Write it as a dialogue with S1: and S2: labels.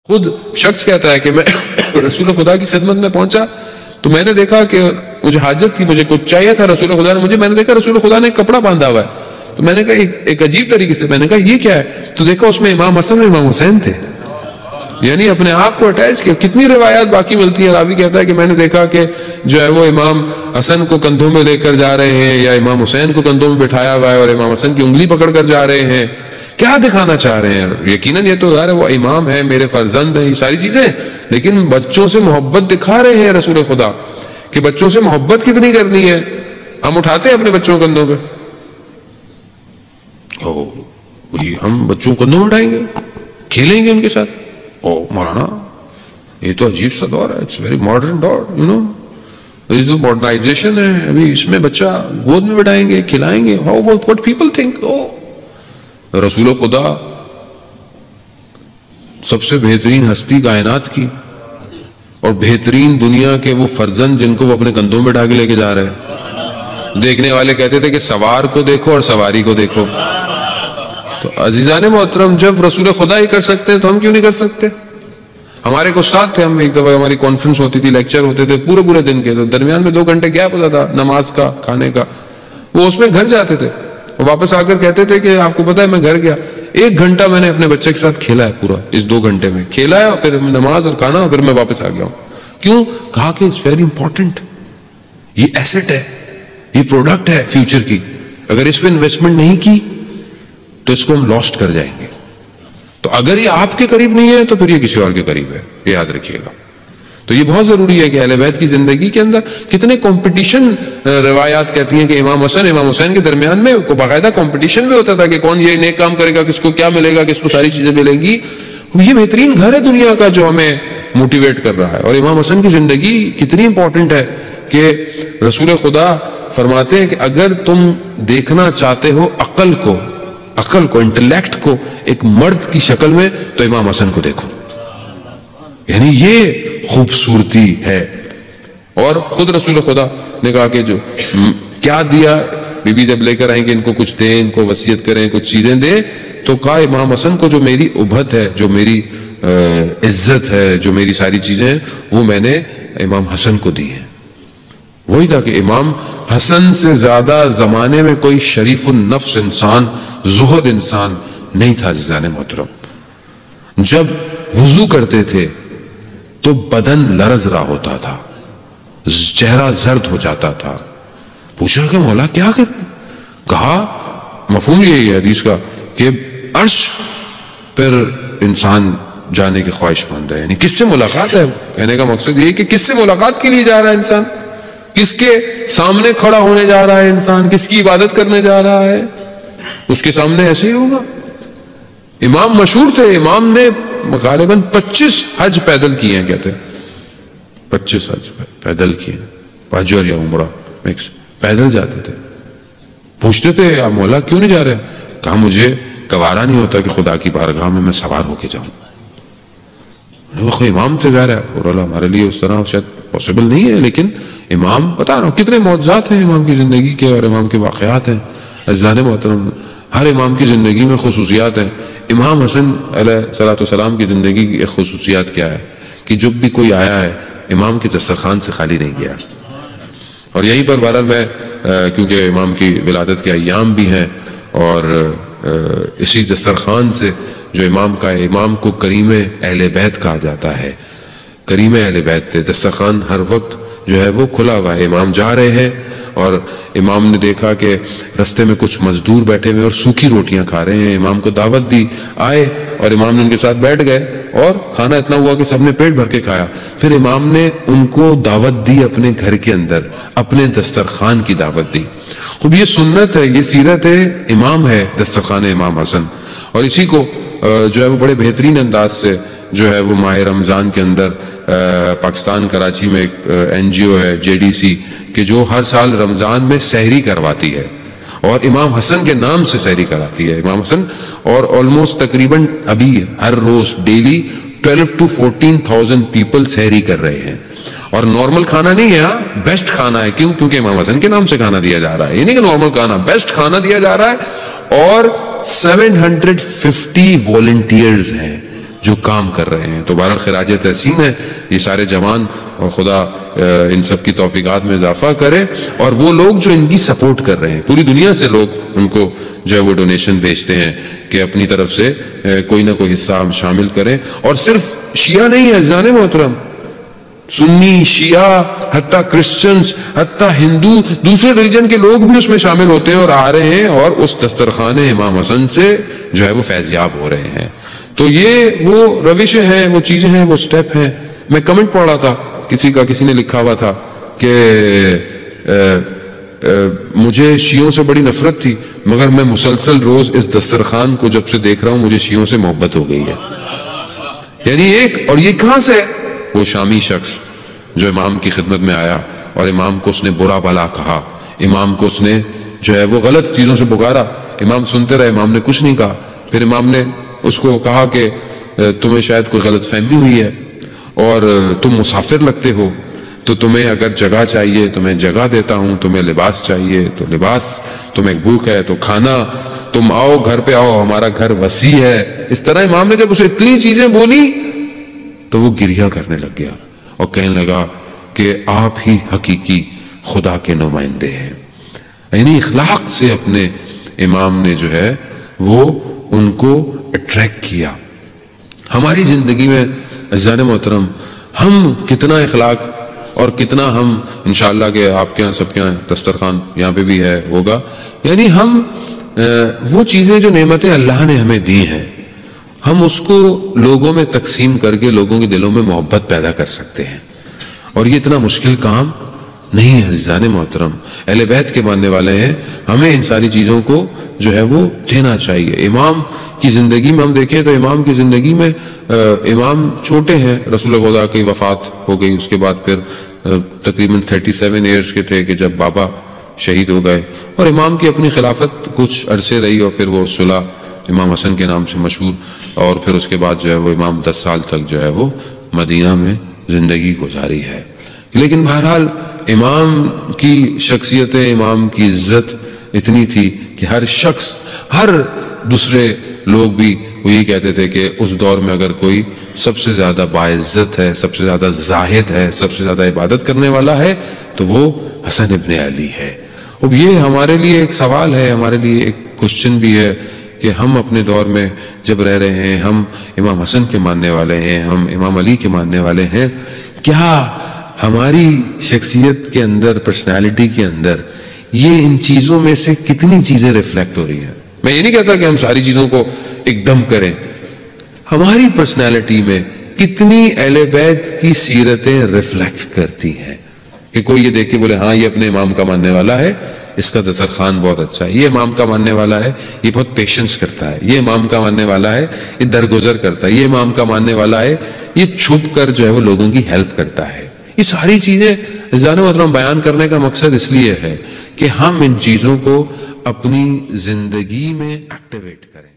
S1: خود شخص کہتا ہے کہ میں رسول خدا کی خدمت میں پہنچا تو میں نے دیکھا کہ مجھے حاجت تھی، مجھے کچھ چاہیے تھا، رسول خدا نے میں نے دیکھا رسول خدا نے ایک کپڑا باندھا ہوا ہے، تو میں نے کہا ایک عجیب طریقے سے میں نے کہا یہ کیا ہے، تو دیکھا اس میں امام حسن اور امام حسین تھے، یعنی اپنے آپ کو اٹیچ کیا۔ کتنی روایات باقی ملتی ہیں، راوی کہتا ہے کہ میں نے دیکھا کہ جو ہے وہ امام حسن کو کندھوں میں لے کر جا رہے ہیں یا امام حسین کو کندھوں میں بٹھایا ہوا ہے اور امام حسن کی انگلی پکڑ کر جا رہے ہیں۔ کیا دکھانا چاہ رہے ہیں؟ یقیناً یہ تو ظاہر ہے وہ امام ہے، میرے فرزند ہیں، یہ ساری چیزیں، لیکن بچوں سے محبت دکھا رہے ہیں رسول خدا کہ بچوں سے محبت کتنی کرنی ہے۔ ہم اٹھاتے ہیں اپنے بچوں کو کندھوں پہ، ہم بچوں کو کندھوں میں اٹھائیں گے، کھیلیں گے ان کے ساتھ۔ مولانا یہ تو عجیب سا دور ہے، اٹس ویری ماڈرن دور، یو نو، یہ جو ماڈرنائزیشن ہے، ابھی اس میں بچہ گود میں بٹھائیں گے، کھلائیں گے، what people think۔ رسول خدا سب سے بہترین ہستی کائنات کی اور بہترین دنیا کے وہ فرزند جن کو وہ اپنے کندھوں میں اٹھا کے لے کے جا رہے ہیں۔ دیکھنے والے کہتے تھے کہ سوار کو دیکھو اور سواری کو دیکھو۔ تو عزیزان محترم، جب رسول خدا ہی کر سکتے ہیں تو ہم کیوں نہیں کر سکتے؟ ہمارے ایک استاد تھے، ہم ایک دفعہ ہماری کانفرنس ہوتی تھی، لیکچر ہوتے تھے پورے دن کے، تو درمیان میں 2 گھنٹے گیپ ہوتا تھا نماز کا، کھانے کا، وہ اس میں گھر جاتے تھے، واپس آ کر کہتے تھے کہ آپ کو پتا ہے میں گھر گیا 1 گھنٹہ میں نے اپنے بچے کے ساتھ کھیلا ہے، پورا اس 2 گھنٹے میں کھیلا ہے، اور پھر نماز اور کھانا، اور پھر میں واپس آ گیا ہوں۔ کیوں؟ کہا کہ اٹس ویری امپورٹنٹ، یہ ایسٹ ہے، یہ پروڈکٹ ہے فیوچر کی، اگر اس پہ انویسٹمنٹ نہیں کی تو اس کو ہم لاسٹ کر جائیں گے۔ تو اگر یہ آپ کے قریب نہیں ہے تو پھر یہ کسی اور کے قریب ہے، یہ یاد رکھیے گا۔ تو یہ بہت ضروری ہے کہ اہل بیت کی زندگی کے اندر کتنے کمپٹیشن، روایات کہتی ہیں کہ امام حسن امام حسین کے درمیان میں باقاعدہ کمپٹیشن بھی ہوتا تھا کہ کون یہ نیک کام کرے گا، کس کو کیا ملے گا، کس کو ساری چیزیں ملیں گی۔ یہ بہترین گھر ہے دنیا کا جو ہمیں موٹیویٹ کر رہا ہے۔ اور امام حسن کی زندگی کتنی امپورٹنٹ ہے کہ رسول خدا فرماتے ہیں کہ اگر تم دیکھنا چاہتے ہو عقل کو انٹلیکٹ کو ایک مرد کی شکل میں تو امام حسن کو دیکھو، یعنی یہ خوبصورتی ہے۔ اور خود رسول خدا نے کہا کہ جو کیا دیا، بی بی جب لے کر آئیں گے ان کو کچھ دیں، ان کو وصیت کریں، کچھ چیزیں دیں، تو کہا امام حسن کو جو میری ابھت ہے، جو میری عزت ہے، جو میری ساری چیزیں ہیں، وہ میں نے امام حسن کو دی ہیں۔ وہی تھا کہ امام حسن سے زیادہ زمانے میں کوئی شریف النفس انسان، زہد انسان نہیں تھا۔ عزیزان محترم، جب وضو کرتے تھے تو بدن لرز رہا ہوتا تھا، چہرہ زرد ہو جاتا تھا۔ پوچھا کہ مولا کیا کریں؟ کہا مفہوم یہی ہے حدیث کا کہ عرش پر انسان جانے کی خواہش مند ہے، یعنی کس سے ملاقات ہے؟ کہنے کا مقصد یہ کہ کس سے ملاقات کے لیے جا رہا ہے انسان، کس کے سامنے کھڑا ہونے جا رہا ہے انسان، کس کی عبادت کرنے جا رہا ہے، اس کے سامنے ایسے ہی ہوگا۔ امام مشہور تھے، امام نے غالباً 25 حج پیدل کیے ہیں، کہتے ہیں 25 حج پیدل کیے، حج اور یا عمرہ مکس، پیدل جاتے تھے۔ پوچھتے تھے یا مولا کیوں نہیں جا رہے؟ کہا مجھے گوارا نہیں ہوتا کہ خدا کی بارگاہ میں سوار ہو کے جاؤں۔ وہ امام تھے، ظاہر ہے اور اللہ ہمارے لیے اس طرح شاید پاسبل نہیں ہے، لیکن امام بتا رہا ہوں کتنے معجزات ہیں امام کی زندگی کے اور امام کے واقعات ہیں۔ عزیزان محترم، ہر امام کی زندگی میں خصوصیات ہیں۔ امام حسن علیہ الصلوۃ والسلام کی زندگی کی ایک خصوصیات کیا ہے کہ جب بھی کوئی آیا ہے امام کے دسترخوان سے خالی نہیں گیا۔ اور یہیں پر بہرحال میں کیونکہ امام کی ولادت کے ایام بھی ہیں اور اسی دسترخوان سے جو امام کا ہے، امام کو کریم اہل بیت کہا جاتا ہے، کریم اہل بیت، دسترخوان ہر وقت جو ہے وہ کھلا ہوا ہے۔ امام جا رہے ہیں اور امام نے دیکھا کہ رستے میں کچھ مزدور بیٹھے ہوئے اور سوکھی روٹیاں کھا رہے ہیں، امام کو دعوت دی، آئے اور امام نے ان کے ساتھ بیٹھ گئے اور کھانا اتنا ہوا کہ سب نے پیٹ بھر کے کھایا۔ پھر امام نے ان کو دعوت دی اپنے گھر کے اندر، اپنے دسترخوان کی دعوت دی۔ خوب یہ سنت ہے، یہ سیرت ہے، امام ہے دسترخوان امام حسن۔ اور اسی کو جو ہے وہ بڑے بہترین انداز سے جو ہے وہ ماہ رمضان کے اندر پاکستان کراچی میں ایک NGO ہے JDC کہ جو ہر سال رمضان میں سحری کرواتی ہے اور امام حسن کے نام سے سحری کراتی ہے، امام حسن، اور آلموسٹ تقریباً ابھی ہر روز ڈیلی 12 to 14,000 پیپل سحری کر رہے ہیں۔ اور نارمل کھانا نہیں ہے، بیسٹ کھانا ہے۔ کیوں؟ کیونکہ امام حسن کے نام سے کھانا دیا جا رہا ہے، یہ نہیں کہ نارمل کھانا، بیسٹ کھانا دیا جا رہا ہے۔ اور 750 والنٹیئرز ہیں جو کام کر رہے ہیں. تو بہرحال خراج تحسین ہے یہ سارے جوان, اور خدا ان سب کی توفیقات میں اضافہ کرے. اور وہ لوگ جو ان کی سپورٹ کر رہے ہیں, پوری دنیا سے لوگ ان کو جو ہے وہ ڈونیشن بھیجتے ہیں کہ اپنی طرف سے کوئی نہ کوئی حصہ ہم شامل کریں. اور صرف شیعہ نہیں ہے عزیزان محترم, سنی, شیعہ, حتیٰ کرسچنز, حتیٰ ہندو, دوسرے ریلیجن کے لوگ بھی اس میں شامل ہوتے ہیں اور آ رہے ہیں, اور اس دسترخوان امام حسن سے جو ہے وہ فیضیاب ہو رہے ہیں. تو یہ وہ روشیں ہیں, وہ چیزیں ہیں, وہ سٹیپ ہیں. میں کمنٹ پڑھ رہا تھا کسی نے لکھا ہوا تھا کہ مجھے شیعوں سے بڑی نفرت تھی, مگر میں مسلسل روز اس دسترخوان کو جب سے دیکھ رہا ہوں مجھے شیعوں سے محبت ہو گئی ہے. یعنی اور یہ کہاں سے؟ وہ شامی شخص جو امام کی خدمت میں آیا اور امام کو اس نے برا بھلا کہا, امام کو اس نے جو ہے وہ غلط چیزوں سے پکارا, امام سنتے رہے, امام نے کچھ نہیں کہا. پھر امام نے اس کو کہا کہ تمہیں شاید کوئی غلط فہمی ہوئی ہے اور تم مسافر لگتے ہو, تو تمہیں اگر جگہ چاہیے تو میں جگہ دیتا ہوں, تمہیں لباس چاہیے تو لباس, تمہیں بھوک ہے تو کھانا, تم آؤ گھر پہ آؤ, ہمارا گھر وسیع ہے. اس طرح امام نے جب اسے اتنی چیزیں بولی تو وہ گریہ کرنے لگ گیا اور کہنے لگا کہ آپ ہی حقیقی خدا کے نمائندے ہیں. یعنی اخلاق سے اپنے امام نے جو ہے وہ ان کو اٹریکٹ کیا. ہماری زندگی میں عزیزان محترم ہم کتنا اخلاق اور کتنا ہم انشاءاللہ کہ آپ کے یہاں سب کے یہاں دسترخوان یہاں پہ بھی ہے ہوگا, یعنی ہم وہ چیزیں جو نعمتیں اللہ نے ہمیں دی ہیں ہم اس کو لوگوں میں تقسیم کر کے لوگوں کے دلوں میں محبت پیدا کر سکتے ہیں. اور یہ اتنا مشکل کام نہیں ہے عزیزان محترم. اہل بیت کے ماننے والے ہیں, ہمیں ان ساری چیزوں کو جو ہے وہ دینا چاہیے. امام کی زندگی میں ہم دیکھیں تو امام کی زندگی میں امام چھوٹے ہیں, رسول خدا کی وفات ہو گئی, اس کے بعد پھر تقریباً 37 ایئرز کے تھے کہ جب بابا شہید ہو گئے, اور امام کی اپنی خلافت کچھ عرصے رہی اور پھر وہ صلح امام حسن کے نام سے مشہور, اور پھر اس کے بعد جو ہے وہ امام 10 سال تک جو ہے وہ مدینہ میں زندگی گزاری ہے. لیکن بہرحال امام کی شخصیت, امام کی عزت اتنی تھی کہ ہر شخص, ہر دوسرے لوگ بھی وہ یہی کہتے تھے کہ اس دور میں اگر کوئی سب سے زیادہ باعزت ہے, سب سے زیادہ زاہد ہے, سب سے زیادہ عبادت کرنے والا ہے تو وہ حسن ابن علی ہے. اب یہ ہمارے لیے ایک سوال ہے, ہمارے لیے ایک کوشچن بھی ہے کہ ہم اپنے دور میں جب رہ رہے ہیں, ہم امام حسن کے ماننے والے ہیں, ہم امام علی کے ماننے والے ہیں, کیا ہماری شخصیت کے اندر, پرسنالٹی کے اندر یہ ان چیزوں میں سے کتنی چیزیں ریفلیکٹ ہو رہی ہیں؟ میں یہ نہیں کہتا کہ ہم ساری چیزوں کو ایک دم کریں, ہماری پرسنالٹی میں کتنی اہل بیت کی سیرتیں ریفلیکٹ کرتی ہیں کہ کوئی یہ دیکھ کے بولے ہاں یہ اپنے امام کا ماننے والا ہے, اس کا دسترخوان بہت اچھا ہے, یہ امام کا ماننے والا ہے, یہ بہت پیشنس کرتا ہے, یہ امام کا ماننے والا ہے, یہ درگزر کرتا ہے, یہ امام کا ماننے والا ہے, یہ چھپ کر جو ہے وہ لوگوں کی ہیلپ کرتا ہے. یہ ساری چیزیں عزیزان محترم بیان کرنے کا مقصد اس لیے ہے کہ ہم ان چیزوں کو اپنی زندگی میں ایکٹیویٹ کریں.